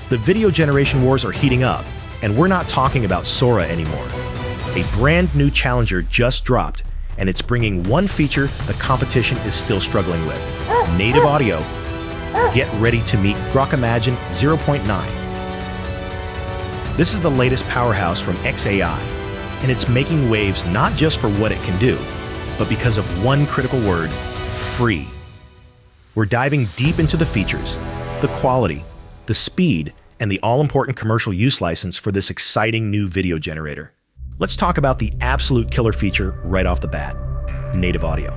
The video generation wars are heating up, and we're not talking about Sora anymore. A brand new challenger just dropped, and it's bringing one feature the competition is still struggling with: native audio. Get ready to meet Grok Imagine 0.9. This is the latest powerhouse from xAI, and it's making waves not just for what it can do, but because of one critical word: free. We're diving deep into the features, the quality, the speed, and the all-important commercial use license for this exciting new video generator. Let's talk about the absolute killer feature right off the bat: native audio.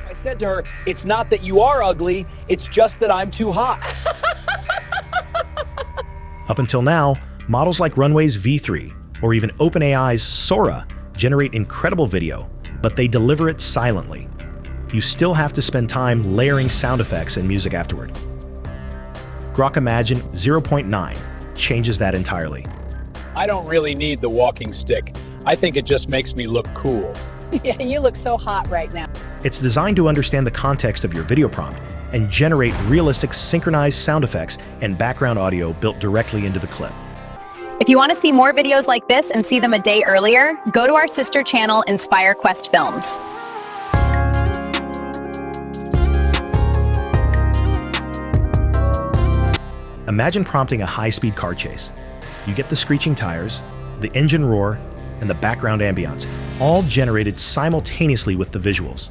I said to her, "It's not that you are ugly, it's just that I'm too hot." Up until now, models like Runway's V3 or even OpenAI's Sora generate incredible video, but they deliver it silently. You still have to spend time layering sound effects and music afterward. Grok Imagine 0.9 changes that entirely. I don't really need the walking stick. I think it just makes me look cool. Yeah, you look so hot right now. It's designed to understand the context of your video prompt and generate realistic synchronized sound effects and background audio built directly into the clip. If you want to see more videos like this and see them a day earlier, go to our sister channel, Inspire Quest Films. Imagine prompting a high-speed car chase. You get the screeching tires, the engine roar, and the background ambience, all generated simultaneously with the visuals.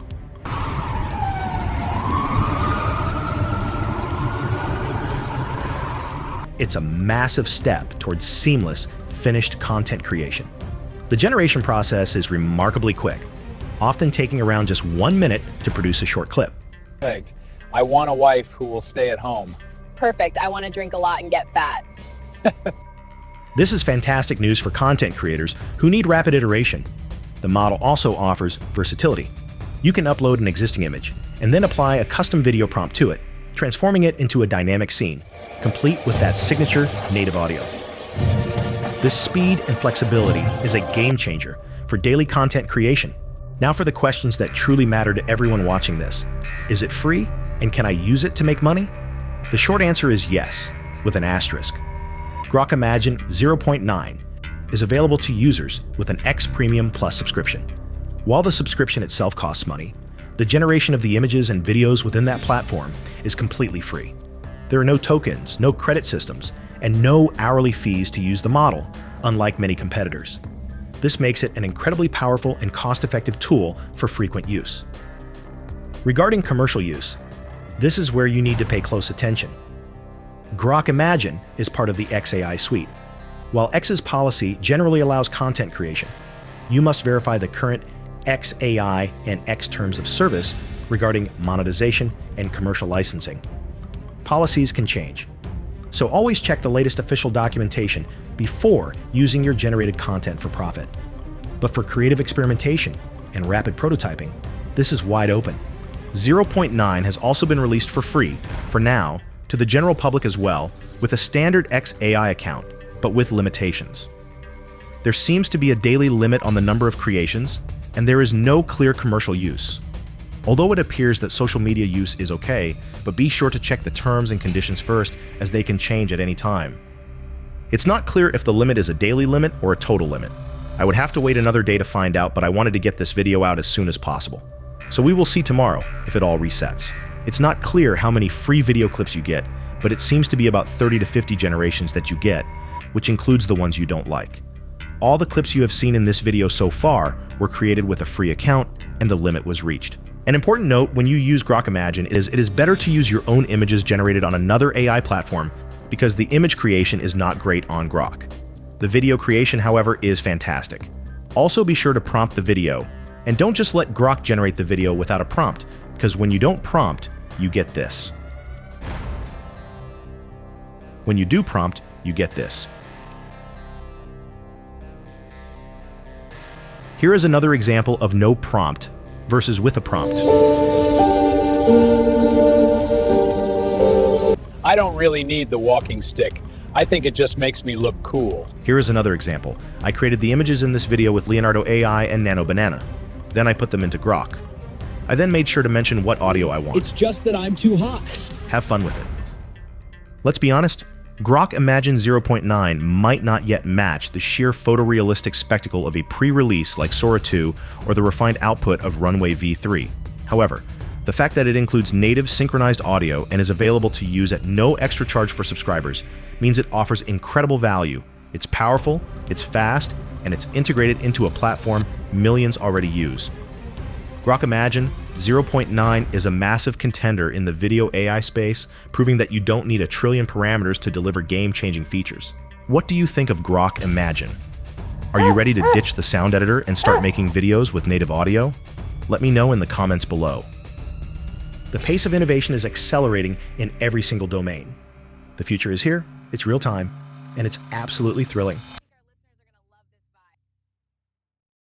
It's a massive step towards seamless, finished content creation. The generation process is remarkably quick, often taking around just 1 minute to produce a short clip. Perfect. I want a wife who will stay at home. Perfect. I want to drink a lot and get fat. This is fantastic news for content creators who need rapid iteration. The model also offers versatility. You can upload an existing image and then apply a custom video prompt to it, transforming it into a dynamic scene, complete with that signature native audio. This speed and flexibility is a game changer for daily content creation. Now for the questions that truly matter to everyone watching this. Is it free, and can I use it to make money? The short answer is yes, with an asterisk. Grok Imagine 0.9 is available to users with an X Premium Plus subscription. While the subscription itself costs money, the generation of the images and videos within that platform is completely free. There are no tokens, no credit systems, and no hourly fees to use the model, unlike many competitors. This makes it an incredibly powerful and cost-effective tool for frequent use. Regarding commercial use, this is where you need to pay close attention. Grok Imagine is part of the xAI suite. While X's policy generally allows content creation, you must verify the current xAI and X terms of service regarding monetization and commercial licensing. Policies can change, so always check the latest official documentation before using your generated content for profit. But for creative experimentation and rapid prototyping, this is wide open. 0.9 has also been released for free, for now, to the general public as well, with a standard xAI account, but with limitations. There seems to be a daily limit on the number of creations, and there is no clear commercial use. Although it appears that social media use is okay, but be sure to check the terms and conditions first, as they can change at any time. It's not clear if the limit is a daily limit or a total limit. I would have to wait another day to find out, but I wanted to get this video out as soon as possible. So we will see tomorrow if it all resets. It's not clear how many free video clips you get, but it seems to be about 30 to 50 generations that you get, which includes the ones you don't like. All the clips you have seen in this video so far were created with a free account, and the limit was reached. An important note when you use Grok Imagine is it is better to use your own images generated on another AI platform because the image creation is not great on Grok. The video creation, however, is fantastic. Also be sure to prompt the video, and don't just let Grok generate the video without a prompt, because when you don't prompt, you get this. When you do prompt, you get this. Here is another example of no prompt versus with a prompt. I don't really need the walking stick. I think it just makes me look cool. Here is another example. I created the images in this video with Leonardo AI and Nano Banana. Then I put them into Grok. I then made sure to mention what audio I want. It's just that I'm too hot. Have fun with it. Let's be honest, Grok Imagine 0.9 might not yet match the sheer photorealistic spectacle of a pre-release like Sora 2 or the refined output of Runway v3. However, the fact that it includes native synchronized audio and is available to use at no extra charge for subscribers means it offers incredible value. It's powerful, it's fast, and it's integrated into a platform millions already use. Grok Imagine 0.9 is a massive contender in the video AI space, proving that you don't need a trillion parameters to deliver game-changing features. What do you think of Grok Imagine? Are you ready to ditch the sound editor and start making videos with native audio? Let me know in the comments below. The pace of innovation is accelerating in every single domain. The future is here, it's real time, and it's absolutely thrilling.